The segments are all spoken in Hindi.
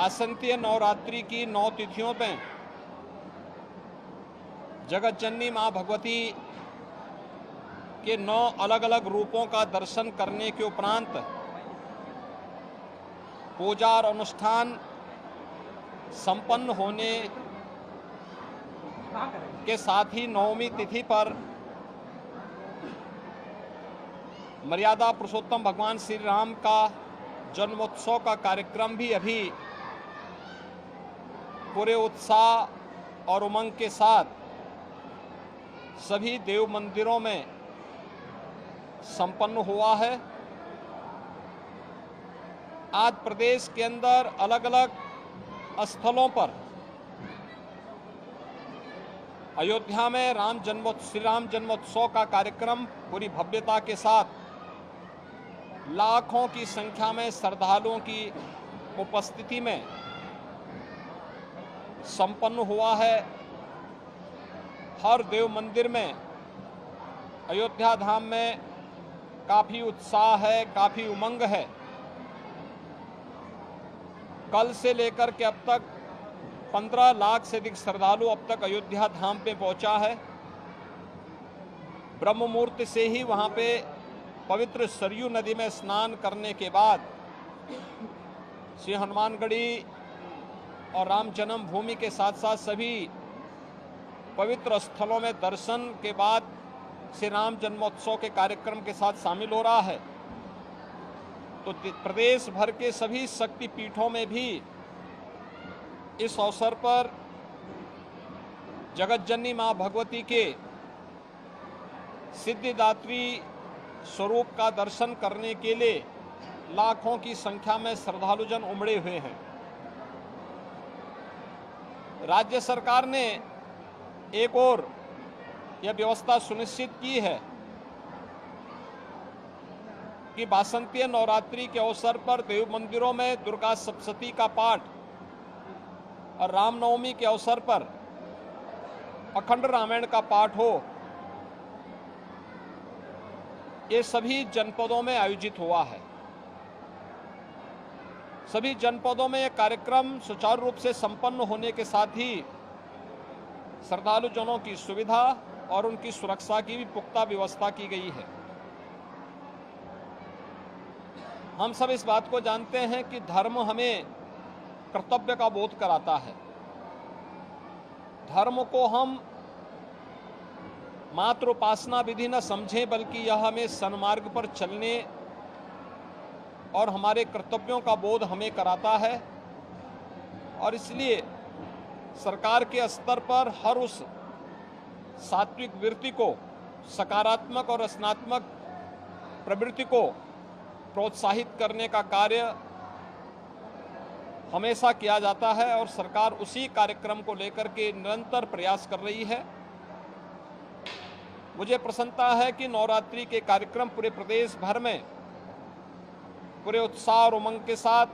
वासंतीय नवरात्रि की 9 तिथियों में जगत जननी माँ भगवती के 9 अलग अलग रूपों का दर्शन करने के उपरांत पूजा और अनुष्ठान संपन्न होने के साथ ही 9वीं तिथि पर मर्यादा पुरुषोत्तम भगवान श्री राम का जन्मोत्सव का कार्यक्रम भी अभी पूरे उत्साह और उमंग के साथ सभी देव मंदिरों में संपन्न हुआ है। आज प्रदेश के अंदर अलग अलग स्थलों पर अयोध्या में श्री राम जन्मोत्सव का कार्यक्रम पूरी भव्यता के साथ लाखों की संख्या में श्रद्धालुओं की उपस्थिति में संपन्न हुआ है। हर देव मंदिर में अयोध्या धाम में काफ़ी उत्साह है, काफ़ी उमंग है। कल से लेकर के अब तक 15 लाख से अधिक श्रद्धालु अब तक अयोध्या धाम पे पहुंचा है। ब्रह्म मुहूर्त से ही वहां पे पवित्र सरयू नदी में स्नान करने के बाद श्री हनुमानगढ़ी और राम जन्मभूमि के साथ साथ सभी पवित्र स्थलों में दर्शन के बाद श्री राम जन्मोत्सव के कार्यक्रम के साथ शामिल हो रहा है। तो प्रदेश भर के सभी शक्ति पीठों में भी इस अवसर पर जगत जननी माँ भगवती के सिद्धिदात्री स्वरूप का दर्शन करने के लिए लाखों की संख्या में श्रद्धालुजन उमड़े हुए हैं। राज्य सरकार ने एक और यह व्यवस्था सुनिश्चित की है कि वासंतीय नवरात्रि के अवसर पर देव मंदिरों में दुर्गा सप्तशती का पाठ और रामनवमी के अवसर पर अखंड रामायण का पाठ हो। ये सभी जनपदों में आयोजित हुआ है। सभी जनपदों में यह कार्यक्रम सुचारू रूप से संपन्न होने के साथ ही श्रद्धालु जनों की सुविधा और उनकी सुरक्षा की भी पुख्ता व्यवस्था की गई है। हम सब इस बात को जानते हैं कि धर्म हमें कर्तव्य का बोध कराता है। धर्म को हम मात्र उपासना विधि न समझें, बल्कि यह हमें सन्मार्ग पर चलने और हमारे कर्तव्यों का बोध हमें कराता है। और इसलिए सरकार के स्तर पर हर उस सात्विक वृत्ति को, सकारात्मक और रचनात्मक प्रवृत्ति को प्रोत्साहित करने का कार्य हमेशा किया जाता है और सरकार उसी कार्यक्रम को लेकर के निरंतर प्रयास कर रही है। मुझे प्रसन्नता है कि नवरात्रि के कार्यक्रम पूरे प्रदेश भर में पूरे उत्साह और उमंग के साथ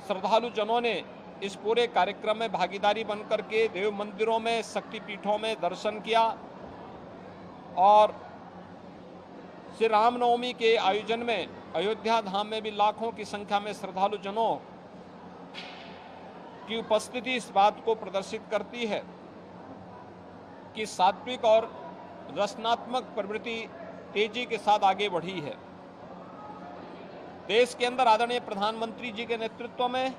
श्रद्धालु जनों ने इस पूरे कार्यक्रम में भागीदारी बनकर के देव मंदिरों में, शक्तिपीठों में दर्शन किया और श्री रामनवमी के आयोजन में अयोध्या धाम में भी लाखों की संख्या में श्रद्धालु जनों की उपस्थिति इस बात को प्रदर्शित करती है कि सात्विक और रचनात्मक प्रवृत्ति तेजी के साथ आगे बढ़ी है। देश के अंदर आदरणीय प्रधानमंत्री जी के नेतृत्व में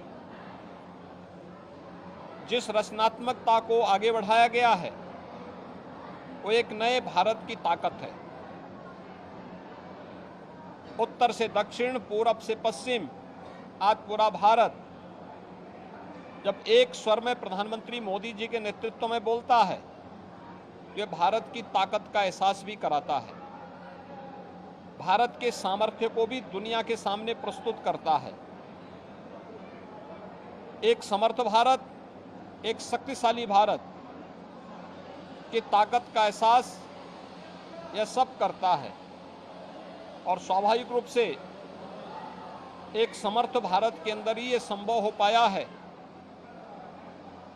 जिस रचनात्मकता को आगे बढ़ाया गया है वो एक नए भारत की ताकत है। उत्तर से दक्षिण, पूरब से पश्चिम, आज पूरा भारत जब एक स्वर में प्रधानमंत्री मोदी जी के नेतृत्व में बोलता है, यह भारत की ताकत का एहसास भी कराता है। भारत के सामर्थ्य को भी दुनिया के सामने प्रस्तुत करता है। एक समर्थ भारत, एक शक्तिशाली भारत की ताकत का एहसास यह सब करता है और स्वाभाविक रूप से एक समर्थ भारत के अंदर ही ये संभव हो पाया है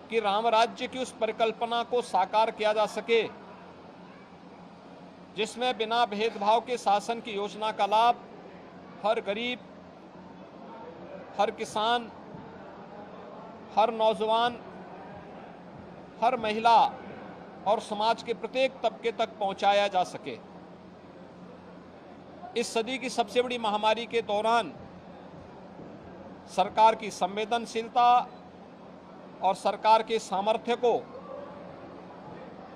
कि राम राज्य की उस परिकल्पना को साकार किया जा सके जिसमें बिना भेदभाव के शासन की योजना का लाभ हर गरीब, हर किसान, हर नौजवान, हर महिला और समाज के प्रत्येक तबके तक पहुंचाया जा सके। इस सदी की सबसे बड़ी महामारी के दौरान सरकार की संवेदनशीलता और सरकार के सामर्थ्य को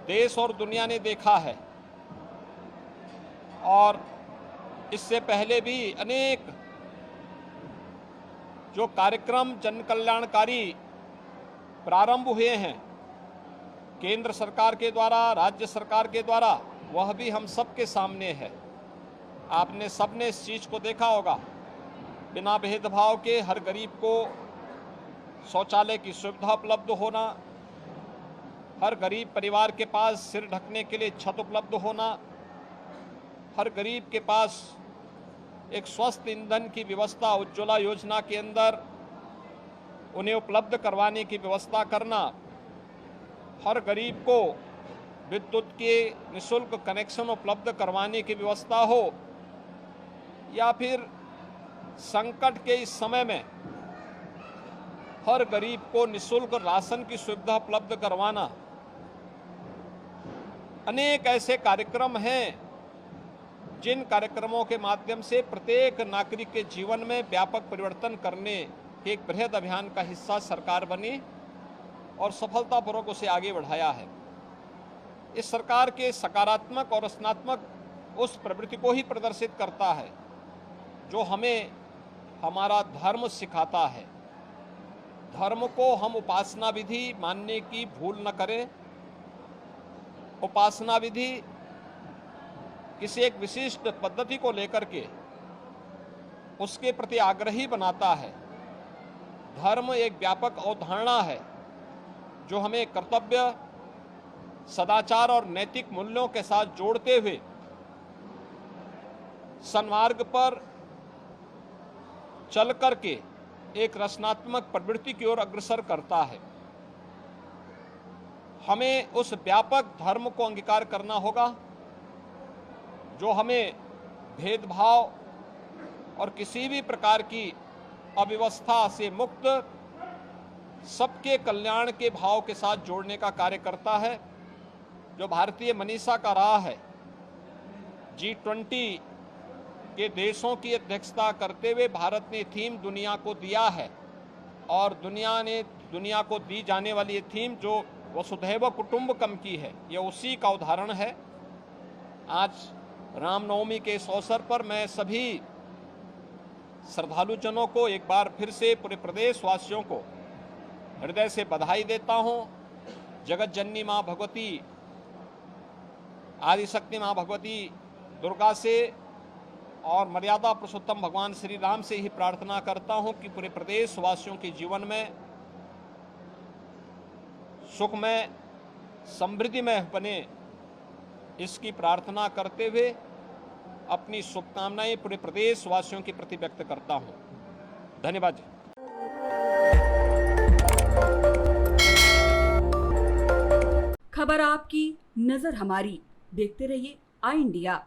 देश और दुनिया ने देखा है, और इससे पहले भी अनेक जो कार्यक्रम जन कल्याणकारी प्रारंभ हुए हैं केंद्र सरकार के द्वारा, राज्य सरकार के द्वारा, वह भी हम सबके सामने है। आपने सबने इस चीज़ को देखा होगा, बिना भेदभाव के हर गरीब को शौचालय की सुविधा उपलब्ध होना, हर गरीब परिवार के पास सिर ढकने के लिए छत उपलब्ध होना, हर गरीब के पास एक स्वस्थ ईंधन की व्यवस्था उज्ज्वला योजना के अंदर उन्हें उपलब्ध करवाने की व्यवस्था करना, हर गरीब को विद्युत के निःशुल्क कनेक्शन उपलब्ध करवाने की व्यवस्था हो, या फिर संकट के इस समय में हर गरीब को निःशुल्क राशन की सुविधा उपलब्ध करवाना, अनेक ऐसे कार्यक्रम हैं जिन कार्यक्रमों के माध्यम से प्रत्येक नागरिक के जीवन में व्यापक परिवर्तन करने के एक बृहद अभियान का हिस्सा सरकार बनी और सफलतापूर्वक उसे आगे बढ़ाया है। इस सरकार के सकारात्मक और रचनात्मक उस प्रवृत्ति को ही प्रदर्शित करता है जो हमें हमारा धर्म सिखाता है। धर्म को हम उपासना विधि मानने की भूल न करें। उपासना विधि किसी एक विशिष्ट पद्धति को लेकर के उसके प्रति आग्रही बनाता है। धर्म एक व्यापक अवधारणा है जो हमें कर्तव्य, सदाचार और नैतिक मूल्यों के साथ जोड़ते हुए सन्मार्ग पर चल करके एक रचनात्मक प्रवृत्ति की ओर अग्रसर करता है। हमें उस व्यापक धर्म को अंगीकार करना होगा जो हमें भेदभाव और किसी भी प्रकार की अव्यवस्था से मुक्त सबके कल्याण के भाव के साथ जोड़ने का कार्य करता है। जो भारतीय मनीषा का रहा है, G20 के देशों की अध्यक्षता करते हुए भारत ने थीम दुनिया को दिया है, और दुनिया ने दुनिया को दी जाने वाली ये थीम जो वसुधैव कुटुंबकम की है, ये उसी का उदाहरण है। आज रामनवमी के इस अवसर पर मैं सभी श्रद्धालुजनों को एक बार फिर से पूरे प्रदेश वासियों को हृदय से बधाई देता हूँ। जगत जननी माँ भगवती, आदिशक्ति माँ भगवती दुर्गा से और मर्यादा पुरुषोत्तम भगवान श्री राम से ही प्रार्थना करता हूँ कि पूरे प्रदेश वासियों के जीवन में सुखमय, समृद्धिमय बने, इसकी प्रार्थना करते हुए अपनी शुभकामनाएं पूरे प्रदेश वासियों के प्रति व्यक्त करता हूँ। धन्यवाद जी। खबर आपकी, नजर हमारी। देखते रहिए आई इंडिया।